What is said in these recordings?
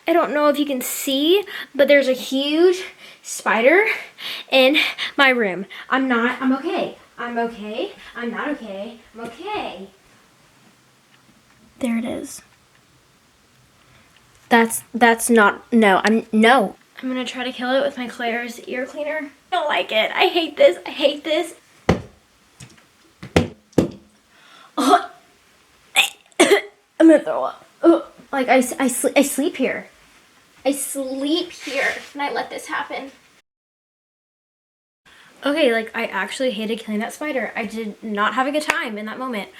I don't know if you can see, but there's a huge spider in my room. I'm okay. I'm okay. I'm not okay. I'm okay. There it is. That's not, no. I'm gonna try to kill it with my Claire's ear cleaner. I don't like it. I hate this. I hate this. Oh. I'm gonna throw up. Oh. Like I sleep here. I sleep here and I let this happen. Okay, like I actually hated killing that spider. I did not have a good time in that moment.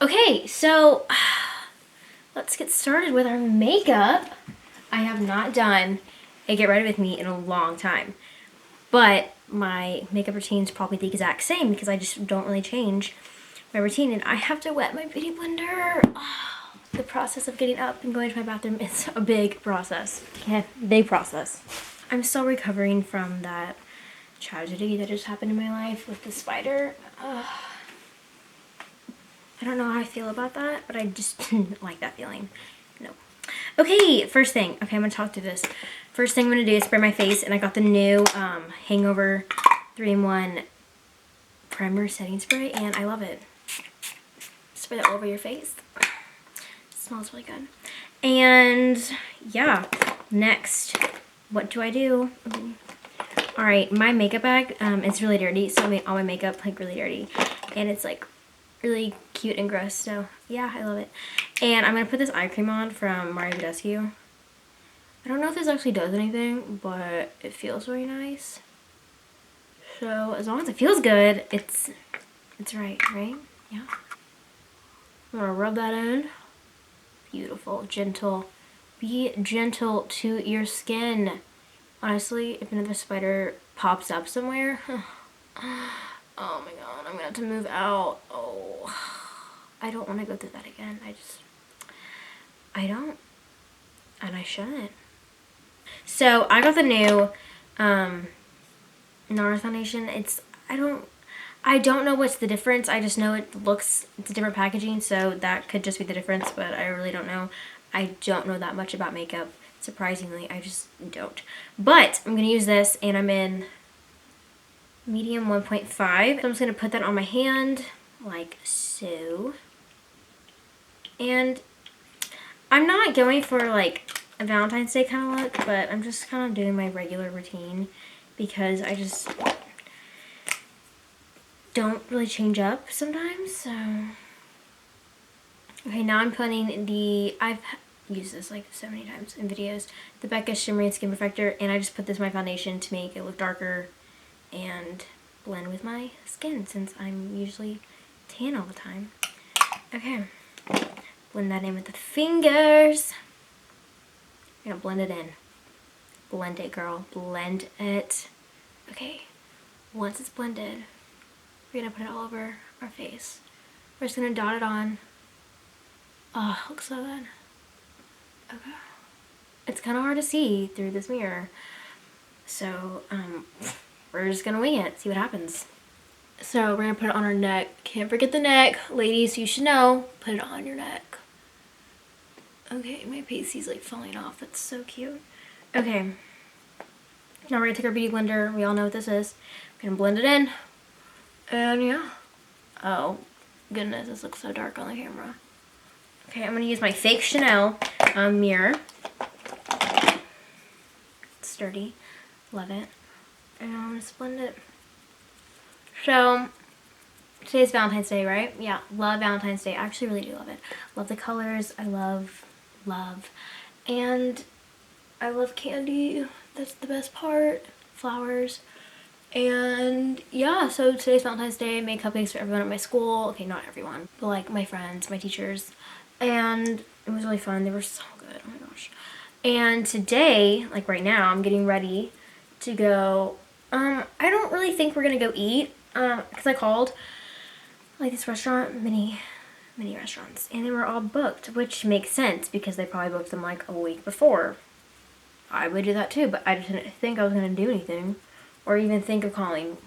Okay, so let's get started with our makeup. I have not done a get ready with me in a long time, but my makeup routine is probably the exact same because I just don't really change my routine, and I have to wet my beauty blender. Oh, the process of getting up and going to my bathroom is a big process. Yeah, big process. I'm still recovering from that tragedy that just happened in my life with the spider. I don't know how I feel about that, but I just didn't like that feeling. No. Okay, first thing. Okay, I'm gonna talk through this. First thing I'm gonna do is spray my face, and I got the new Hangover 3-in-1 primer setting spray, and I love it. Spray that all over your face. It smells really good. And yeah, next, what do I do? All right, my makeup bag, it's really dirty, so I made all my makeup like really dirty, and it's like really cute and gross, so yeah, I love it. And I'm gonna put this eye cream on from Mario Badescu. I don't know if this actually does anything, but it feels really nice. So as long as it feels good, it's right? Yeah. I'm gonna rub that in. Beautiful, gentle. Be gentle to your skin. Honestly, if another spider pops up somewhere, oh my god, I'm gonna have to move out. Oh, I don't want to go through that again. I don't, and I shouldn't. So I got the new NARS foundation. I don't know what's the difference. I just know it's a different packaging, so that could just be the difference, but I really don't know. I don't know that much about makeup. Surprisingly, I just don't. But I'm going to use this, and I'm in medium 1.5. So I'm just going to put that on my hand, like so. And I'm not going for like a Valentine's Day kind of look, but I'm just kind of doing my regular routine because I just don't really change up sometimes, so. Okay, now I'm putting I've used this like so many times in videos, the Becca Shimmering Skin Perfector, and I just put this in my foundation to make it look darker and blend with my skin since I'm usually tan all the time. Okay, blend that in with the fingers. I'm gonna blend it in. Blend it, girl, blend it. Okay, once it's blended, we're gonna put it all over our face. We're just gonna dot it on. Oh, it looks so good. Okay. It's kind of hard to see through this mirror. So, we're just gonna wing it, see what happens. So, we're gonna put it on our neck. Can't forget the neck. Ladies, you should know, put it on your neck. Okay, my pasty's like falling off. That's so cute. Okay. Now we're gonna take our beauty blender. We all know what this is. We're gonna blend it in. And yeah. Oh, goodness, this looks so dark on the camera. Okay, I'm gonna use my fake Chanel mirror. It's sturdy, love it. And I'm gonna blend it. So, today's Valentine's Day, right? Yeah, love Valentine's Day. I actually really do love it. Love the colors, I love. And I love candy, that's the best part. Flowers. And yeah, so today's Valentine's Day. I made cupcakes for everyone at my school. Okay, not everyone, but like my friends, my teachers. And it was really fun. They were so good. Oh my gosh. And today, like right now, I'm getting ready to go. I don't really think we're gonna go eat. Because I called like this restaurant, many restaurants, and they were all booked, which makes sense because they probably booked them like a week before. I would do that too, but I didn't think I was gonna do anything or even think of calling.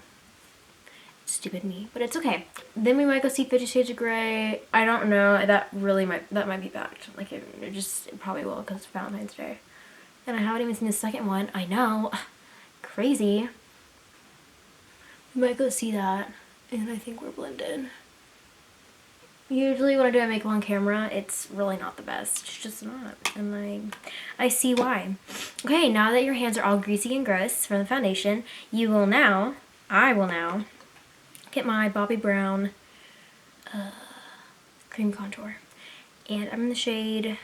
Stupid me, but it's okay. Then we might go see 50 Shades of Grey. I don't know. That might be backed. Like it probably will because it's Valentine's Day. And I haven't even seen the second one. I know. Crazy. We might go see that. And I think we're blended. Usually when I do my makeup on camera, it's really not the best. It's just not. And I see why. Okay, now that your hands are all greasy and gross from the foundation, I will now get my Bobbi Brown cream contour. And I'm in the shade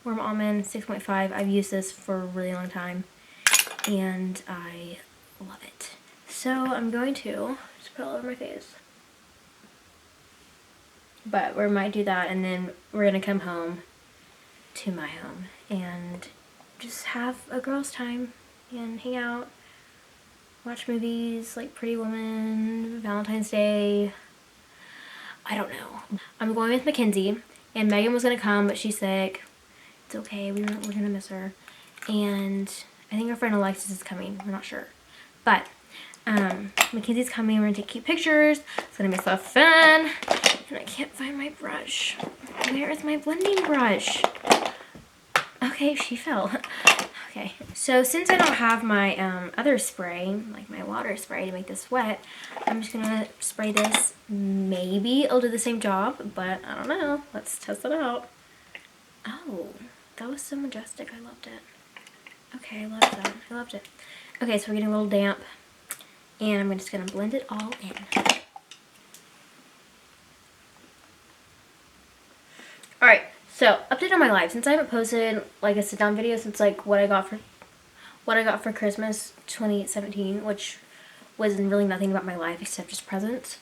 Warm Almond 6.5. I've used this for a really long time. And I love it. So I'm going to just put it all over my face. But we might do that, and then we're gonna come home to my home and just have a girls' time and hang out, watch movies like Pretty Woman, Valentine's Day. I don't know. I'm going with Mackenzie, and Megan was gonna come, but she's sick. It's okay. We're gonna miss her, and I think our friend Alexis is coming. We're not sure, but Mackenzie's coming. We're gonna take cute pictures. It's gonna be so fun. And I can't find my brush. Where is my blending brush? Okay, she fell. Okay, so since I don't have my other spray, like my water spray to make this wet, I'm just gonna spray this. Maybe it'll do the same job, but I don't know. Let's test it out. Oh, that was so majestic. I loved it. Okay, I loved that. I loved it. Okay, so we're getting a little damp, and I'm just gonna blend it all in. Alright, so update on my life. Since I haven't posted like a sit down video since like what I got for Christmas 2017, which was really nothing about my life except just presents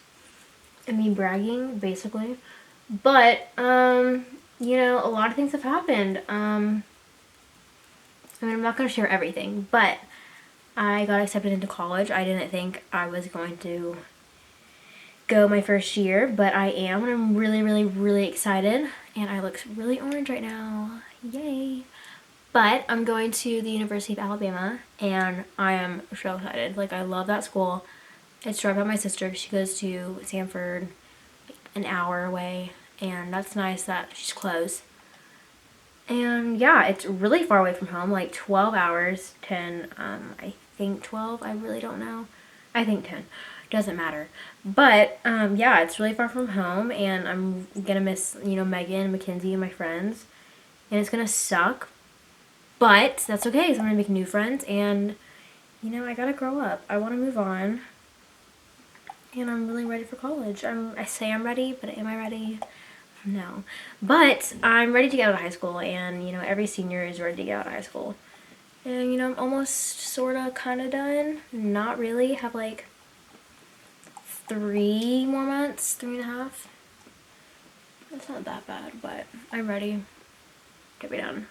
and me bragging basically. But you know, a lot of things have happened. I mean, I'm not going to share everything, but I got accepted into college. I didn't think I was going to go my first year, but I am, and I'm really, really, really excited. And I look really orange right now. Yay. But I'm going to the University of Alabama, and I am so excited. Like, I love that school. It's right by my sister. She goes to Sanford, like, an hour away, and that's nice that she's close. And yeah, it's really far away from home, like 12 hours, 10, I think 12, I really don't know. I think 10. Doesn't matter. But yeah, it's really far from home, and I'm gonna miss, you know, Megan, Mackenzie, and my friends, and it's gonna suck, but that's okay because I'm gonna make new friends, and you know, I gotta grow up. I want to move on, and I'm really ready for college. I say I'm ready, but am I ready? No. But I'm ready to get out of high school, and you know, every senior is ready to get out of high school, and you know, I'm almost sorta kinda done. Not really. Have like 3 more months, 3.5. It's not that bad, but I'm ready to be done.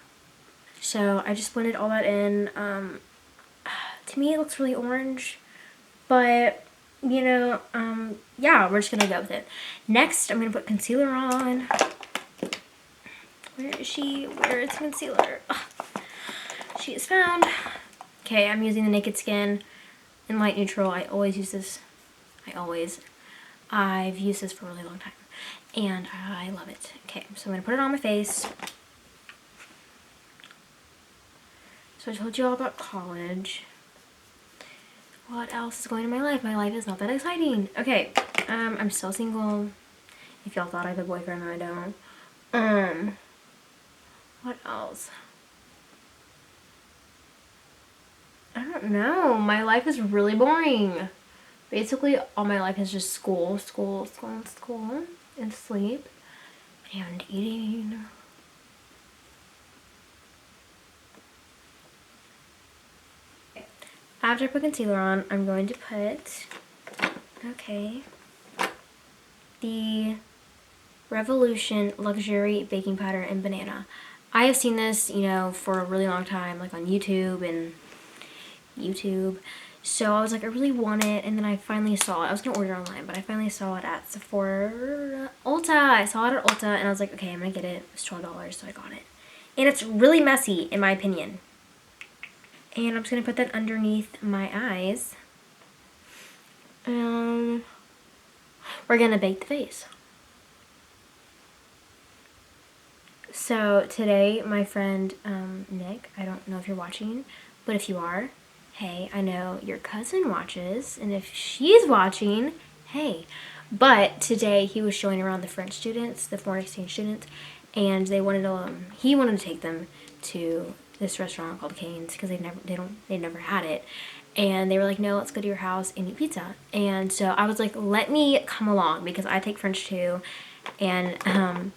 So I just blended all that in. To me it looks really orange, but you know, yeah, we're just gonna go with it. Next, I'm gonna put concealer on. Where is she? Where is concealer? Ugh. She is found. Okay, I'm using the Naked Skin in Light Neutral. I always use this. I've used this for a really long time, and I love it. Okay, so I'm gonna put it on my face. So I told you all about college. What else is going on in my life? My life is not that exciting. Okay, I'm still single. If y'all thought I have a boyfriend, I don't. What else? I don't know. My life is really boring. Basically, all my life is just school, school, school, school, and sleep, and eating. After I put concealer on, I'm going to put, okay, the Revolution Luxury Baking Powder in Banana. I have seen this, you know, for a really long time, like on YouTube. So I was like, I really want it, and then I finally saw it. I was gonna order online, but I finally saw it at Sephora, Ulta. I saw it at Ulta, and I was like, okay, I'm gonna get it. It was $12, so I got it. And it's really messy, in my opinion. And I'm just gonna put that underneath my eyes. We're gonna bake the face. So today my friend Nick, I don't know if you're watching, but if you are, hey, I know your cousin watches, and if she's watching, hey. But today he was showing around the French students, the foreign exchange students, and they wanted to he wanted to take them to this restaurant called Cane's because they'd never had it. And they were like, no, let's go to your house and eat pizza. And so I was like, let me come along because I take French too. And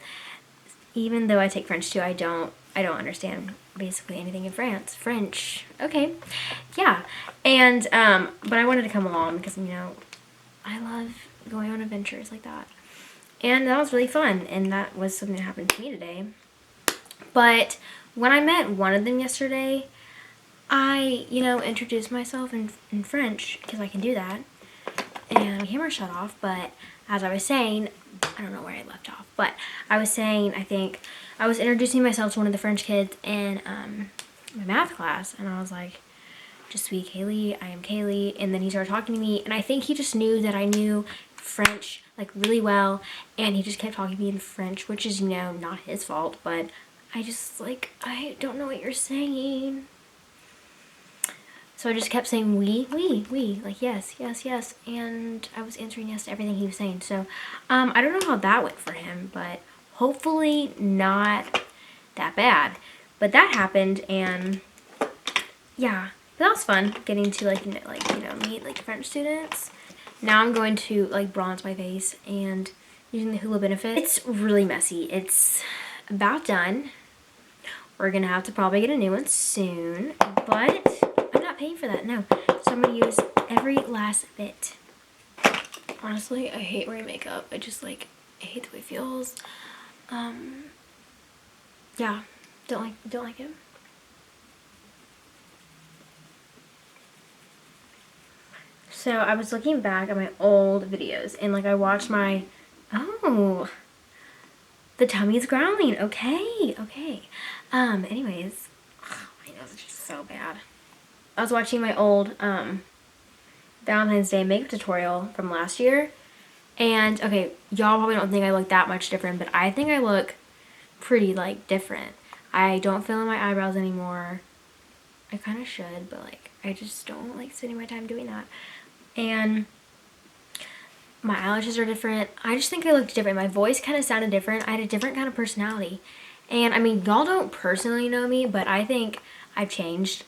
even though I take French too, I don't understand basically anything in French. Okay. Yeah. And but I wanted to come along because, you know, I love going on adventures like that. And that was really fun, and that was something that happened to me today. But when I met one of them yesterday, I, you know, introduced myself in French, because I can do that. And my camera shut off, but as I was saying, I don't know where I left off, but I was saying, I think, I was introducing myself to one of the French kids in my math class, and I was like, Je suis Kaylee, I am Kaylee, and then he started talking to me, and I think he just knew that I knew French, like, really well, and he just kept talking to me in French, which is, you know, not his fault, but I just, like, I don't know what you're saying. So I just kept saying oui, like yes, and I was answering yes to everything he was saying. So I don't know how that went for him, but hopefully not that bad. But that happened, and yeah, that was fun getting to meet like French students. Now I'm going to like bronze my face and using the Hula Benefit. It's really messy. It's about done. We're gonna have to probably get a new one soon, but I'm not paying for that, no. So I'm gonna use every last bit. Honestly, I hate wearing makeup. I just like, I hate the way it feels. Yeah, don't like it. So I was looking back at my old videos and like I watched my, oh, the tummy's growling. Okay. Anyways, oh, my nose is just so bad. I was watching my old Valentine's Day makeup tutorial from last year, and okay, y'all probably don't think I look that much different, but I think I look pretty like different. I don't fill in my eyebrows anymore. I kind of should, but like I just don't like spending my time doing that. And my eyelashes are different. I just think I looked different. My voice kind of sounded different. I had a different kind of personality. And I mean, y'all don't personally know me, but I think I've changed.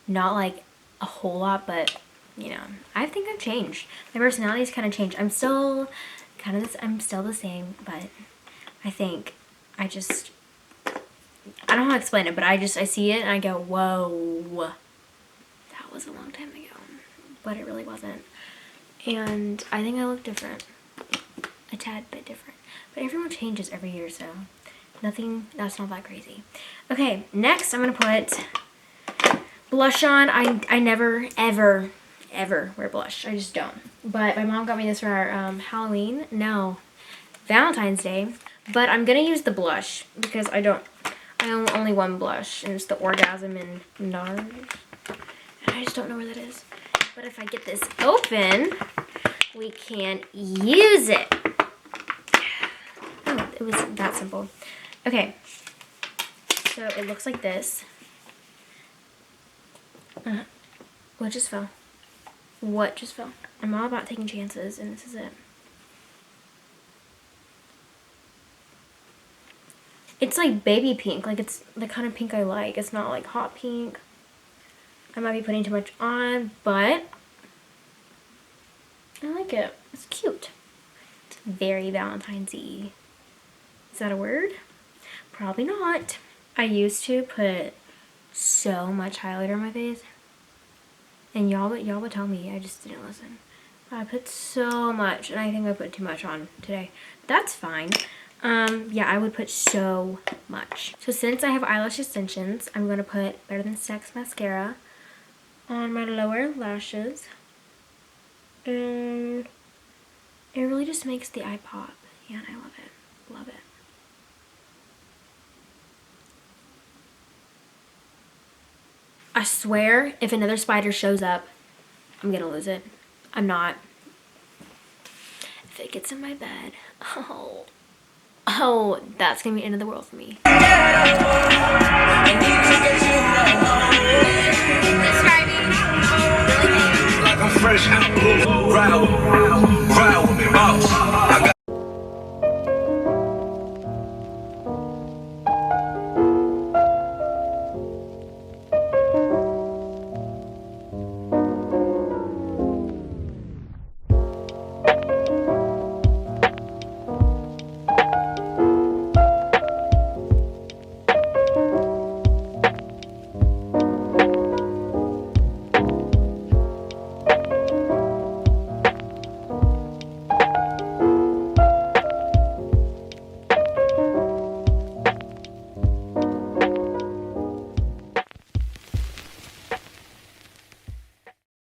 Not like a whole lot, but you know, I think I've changed. My personality's kind of changed. I'm still the same, but I think I don't know how to explain it, but I see it and I go, whoa, that was a long time ago, but it really wasn't. And I think I look different, a tad bit different, but everyone changes every year, so that's not that crazy. Okay, next I'm gonna put blush on. I never, ever wear blush. I just don't. But my mom got me this for our Valentine's Day. But I'm gonna use the blush because I own only one blush, and it's the Orgasm in NARS. And I just don't know where that is. But if I get this open, we can use it. Oh, it was that simple. Okay. So it looks like this. What just fell? What just fell? I'm all about taking chances, and this is it. It's like baby pink. Like, it's the kind of pink I like. It's not like hot pink. I might be putting too much on, but I like it. It's cute. It's very Valentine's-y. Is that a word? Probably not. I used to put so much highlighter on my face, and y'all would tell me I just didn't listen. I put so much, and I think I put too much on today. That's fine. Yeah, I would put so much. So since I have eyelash extensions, I'm going to put Better Than Sex mascara on my lower lashes. And it really just makes the eye pop. Yeah, and I love it. Love it. I swear, if another spider shows up, I'm gonna lose it. I'm not. If it gets in my bed, oh. Oh, that's gonna be the end of the world for me.